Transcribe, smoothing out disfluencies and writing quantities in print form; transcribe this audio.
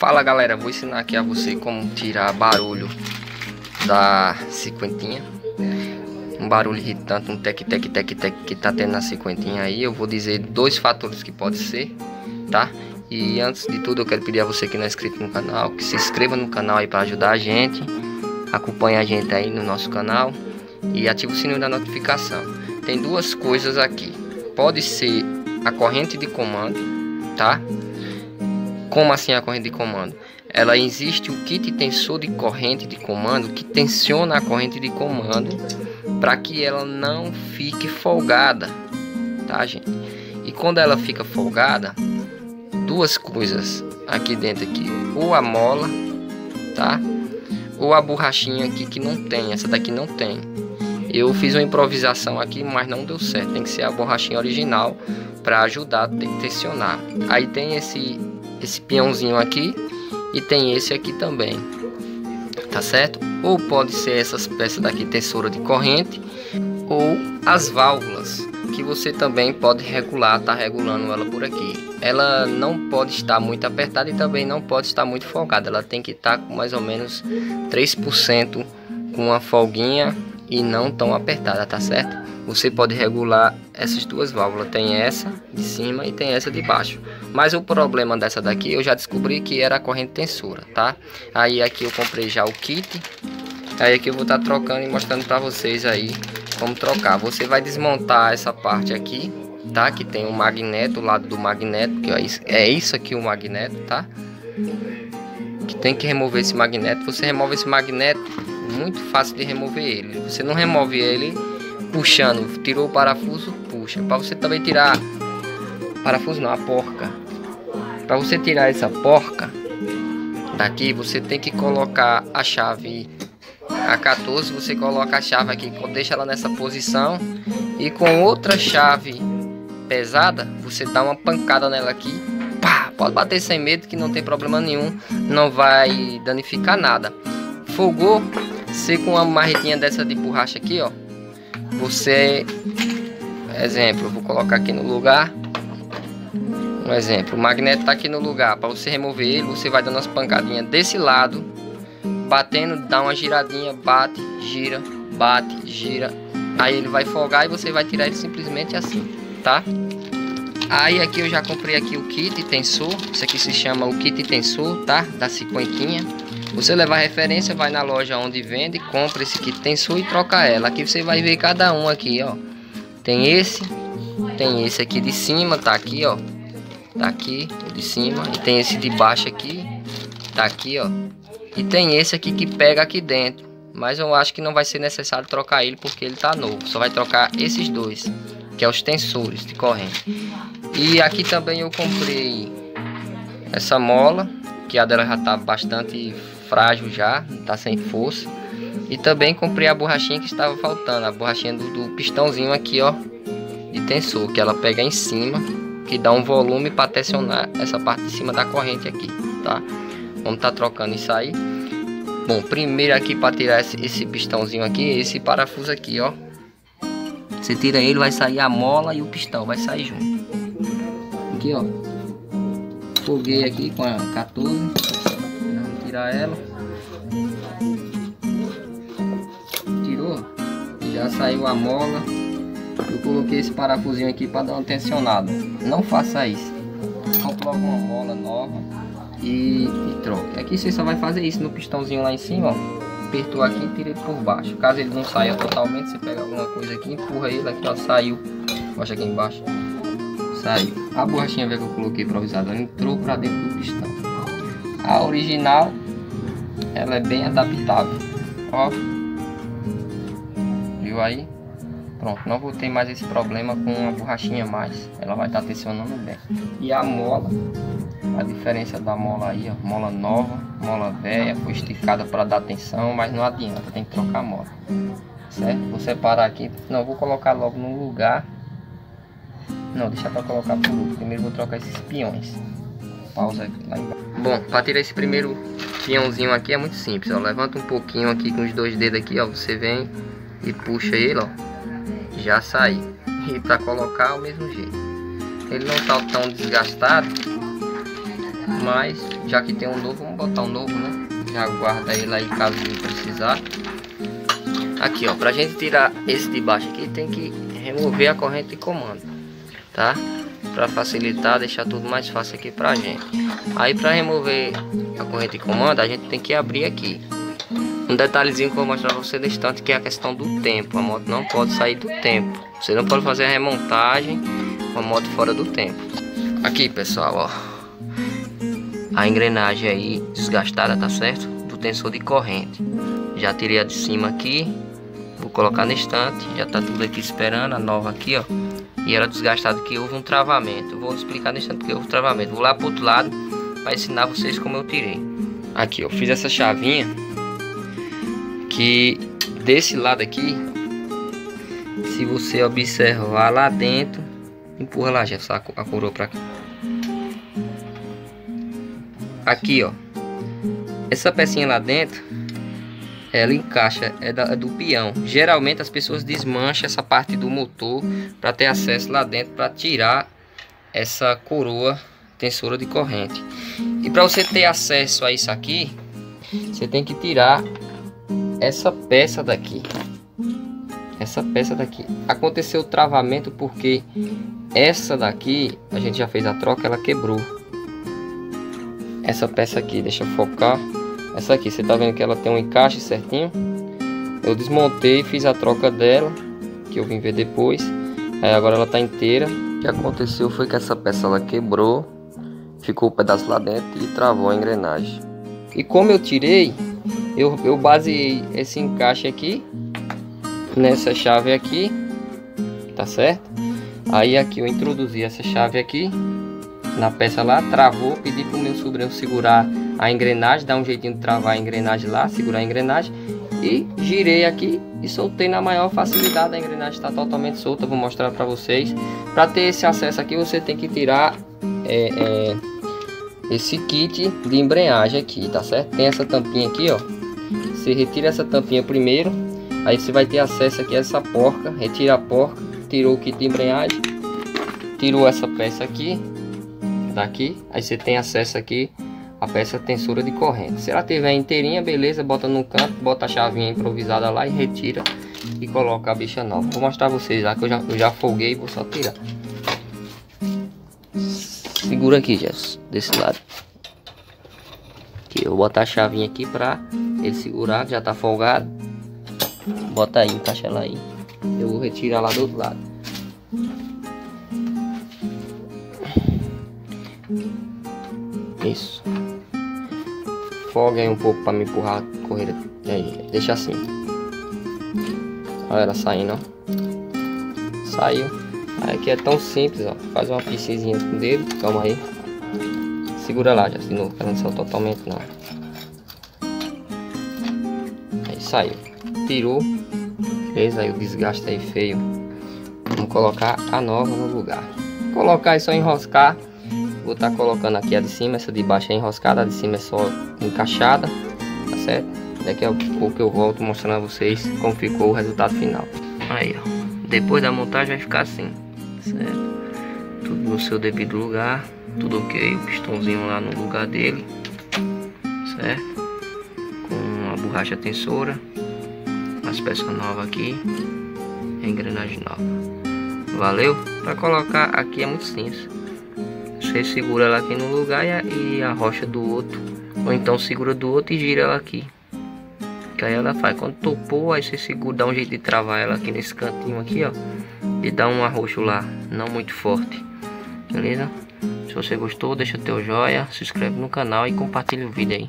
Fala galera, vou ensinar aqui a você como tirar barulho da cinquentinha. Um barulho irritante, um tec-tec-tec-tec que tá tendo na cinquentinha aí. Eu vou dizer dois fatores que pode ser, tá? E antes de tudo eu quero pedir a você que não é inscrito no canal, que se inscreva no canal aí para ajudar a gente. Acompanhe a gente aí no nosso canal e ative o sininho da notificação. Tem duas coisas aqui. Pode ser a corrente de comando, tá? Como assim a corrente de comando? Ela existe o kit tensor de corrente de comando que tensiona a corrente de comando para que ela não fique folgada, tá, gente? E quando ela fica folgada, duas coisas aqui dentro aqui, ou a mola, tá? Ou a borrachinha aqui que não tem, essa daqui não tem. Eu fiz uma improvisação aqui, mas não deu certo. Tem que ser a borrachinha original para ajudar a tensionar. Aí tem esse peãozinho aqui e tem esse aqui também, tá certo? Ou pode ser essas peças daqui, tesoura de corrente, ou as válvulas que você também pode regular, tá regulando ela por aqui. Ela não pode estar muito apertada e também não pode estar muito folgada. Ela tem que estar com mais ou menos 3% com uma folguinha e não tão apertada, tá certo? Você pode regular essas duas válvulas, tem essa de cima e tem essa de baixo. Mas o problema dessa daqui eu já descobri que era a corrente tensora, tá? Aí aqui eu comprei já o kit. Aí aqui eu vou estar trocando e mostrando para vocês aí como trocar. Você vai desmontar essa parte aqui, tá? Que tem um magneto, o lado do magneto, que é isso aqui o magneto, tá? Que tem que remover esse magneto. Você remove esse magneto, muito fácil de remover ele. Você não remove ele puxando, tirou o parafuso, puxa. Para você também tirar parafuso não, a porca. Para você tirar essa porca daqui, você tem que colocar a chave A14. Você coloca a chave aqui, deixa ela nessa posição e com outra chave pesada você dá uma pancada nela aqui. Pá, pode bater sem medo que não tem problema nenhum, não vai danificar nada. Folgou, você com uma marretinha dessa de borracha aqui, ó. Você, exemplo, eu vou colocar aqui no lugar. Um exemplo, o magneto tá aqui no lugar. Para você remover ele, você vai dando umas pancadinhas desse lado, batendo, dá uma giradinha, bate, gira, bate, gira. Aí ele vai folgar e você vai tirar ele simplesmente assim, tá? Aí aqui eu já comprei aqui o kit tensor. Isso aqui se chama o kit tensor, tá? Da cinquentinha. Você leva a referência, vai na loja onde vende, compra esse kit tensor e troca ela. Aqui você vai ver cada um aqui, ó. Tem esse aqui de cima, tá aqui, ó. Tá aqui, o de cima. E tem esse de baixo aqui, tá aqui, ó. E tem esse aqui que pega aqui dentro. Mas eu acho que não vai ser necessário trocar ele porque ele tá novo. Só vai trocar esses dois, que é os tensores de corrente. E aqui também eu comprei essa mola, que a dela já tá bastante frágil já, tá sem força. E também comprei a borrachinha que estava faltando, a borrachinha do pistãozinho aqui, ó, de tensor, que ela pega em cima, que dá um volume para tensionar essa parte de cima da corrente aqui, tá? Vamos estar trocando isso aí. Bom, primeiro aqui para tirar esse pistãozinho aqui, esse parafuso aqui, ó. Você tira ele, vai sair a mola e o pistão, vai sair junto. Aqui, ó. Foguei aqui com a 14. Vamos tirar ela. Tirou? Já saiu a mola. Eu coloquei esse parafusinho aqui para dar uma tensionada. Não faça isso. Compre logo uma mola nova e troque. Aqui você só vai fazer isso no pistãozinho lá em cima, ó. Apertou aqui e tira ele por baixo. Caso ele não saia totalmente, você pega alguma coisa aqui, empurra ele aqui, ó. Saiu. Mostra aqui embaixo. Saiu. A borrachinha velha que eu coloquei improvisada entrou para dentro do pistão. A original, ela é bem adaptável, ó. Viu aí? Pronto, não vou ter mais esse problema com uma borrachinha mais. Ela vai estar tensionando bem. E a mola, a diferença da mola aí, ó, mola nova, mola velha, foi esticada para dar tensão, mas não adianta, tem que trocar a mola, certo? Vou separar aqui, não, vou colocar logo no lugar. Não, deixa para colocar por último. Primeiro vou trocar esses peões. Pausa aqui lá embaixo. Bom, para tirar esse primeiro peãozinho aqui é muito simples, ó. Levanta um pouquinho aqui com os dois dedos aqui, ó. Você vem e puxa ele, ó. Já sai. E para colocar o mesmo jeito. Ele não tá tão desgastado. mas já que tem um novo, vamos botar um novo, né? Já guarda ele aí caso precisar. Aqui, ó, pra gente tirar esse de baixo aqui, tem que remover a corrente de comando, tá? Pra facilitar, deixar tudo mais fácil aqui pra gente. Aí pra remover a corrente de comando, a gente tem que abrir aqui. Um detalhezinho que eu vou mostrar pra você nesse instante, que é a questão do tempo. A moto não pode sair do tempo. Você não pode fazer a remontagem com a moto fora do tempo. Aqui, pessoal, ó, a engrenagem aí desgastada, tá certo? Do tensor de corrente. Já tirei a de cima aqui. Vou colocar na estante. Já tá tudo aqui esperando. A nova aqui, ó. E ela desgastada, que houve um travamento. Eu vou explicar na estante que houve um travamento. Vou lá pro outro lado para ensinar vocês como eu tirei. Aqui, eu fiz essa chavinha. Que desse lado aqui, se você observar lá dentro, empurra lá, Jefferson, a coroa pra cá. Aqui, ó, essa pecinha lá dentro, ela encaixa, é do peão. Geralmente as pessoas desmancham essa parte do motor para ter acesso lá dentro, para tirar essa coroa tensora de corrente. E para você ter acesso a isso aqui, você tem que tirar essa peça daqui. Essa peça daqui. Aconteceu o travamento porque essa daqui, a gente já fez a troca, ela quebrou. Essa peça aqui, deixa eu focar. Essa aqui, você tá vendo que ela tem um encaixe certinho. Eu desmontei, fiz a troca dela, que eu vim ver depois. Aí agora ela tá inteira. O que aconteceu foi que essa peça ela quebrou, ficou um pedaço lá dentro e travou a engrenagem. E como eu tirei, eu baseei esse encaixe aqui nessa chave aqui, tá certo? Aí aqui eu introduzi essa chave aqui na peça lá, travou, pedi pro meu sobrinho segurar a engrenagem, dar um jeitinho de travar a engrenagem lá, segurar a engrenagem, e girei aqui e soltei na maior facilidade. A engrenagem está totalmente solta, vou mostrar para vocês. Para ter esse acesso aqui, você tem que tirar esse kit de embreagem aqui, tá certo? Tem essa tampinha aqui, ó. Você retira essa tampinha primeiro, aí você vai ter acesso aqui a essa porca. Retira a porca, tirou o kit de embreagem, tirou essa peça aqui daqui, aí você tem acesso aqui a peça tensora de corrente. Se ela tiver inteirinha, beleza, bota no canto, bota a chavinha improvisada lá e retira e coloca a bicha nova. Vou mostrar a vocês lá que eu já folguei, vou só tirar. Segura aqui, Jess, desse lado. Aqui, eu vou botar a chavinha aqui pra ele segurar, já tá folgado. Bota aí, encaixa ela aí. Eu vou retirar lá do outro lado. Isso. Folga aí um pouco para me empurrar a correia. Aí, deixa assim. Olha ela saindo, ó. Saiu. Aí aqui é tão simples, ó. Faz uma piscizinha com o dedo. Calma aí. Segura lá já de novo, para não sair totalmente não. Aí saiu. Tirou. Beleza, aí o desgaste aí feio. Vamos colocar a nova no lugar. Colocar e só enroscar. Vou estar colocando aqui a de cima, essa de baixo é enroscada, a de cima é só encaixada, tá certo? Daqui a pouco eu volto mostrando a vocês como ficou o resultado final. Aí, ó, depois da montagem vai ficar assim, certo? Tudo no seu devido lugar, tudo ok, o pistãozinho lá no lugar dele, certo? Com a borracha tensora, as peças novas aqui, a engrenagem nova. Valeu? Para colocar aqui é muito simples. Você segura ela aqui no lugar e a rocha do outro, ou então segura do outro e gira ela aqui, que aí ela faz. Quando topou, aí você segura, dá um jeito de travar ela aqui nesse cantinho aqui, ó, e dá um arroxo lá, não muito forte, beleza? Se você gostou, deixa teu joinha, se inscreve no canal e compartilha o vídeo aí.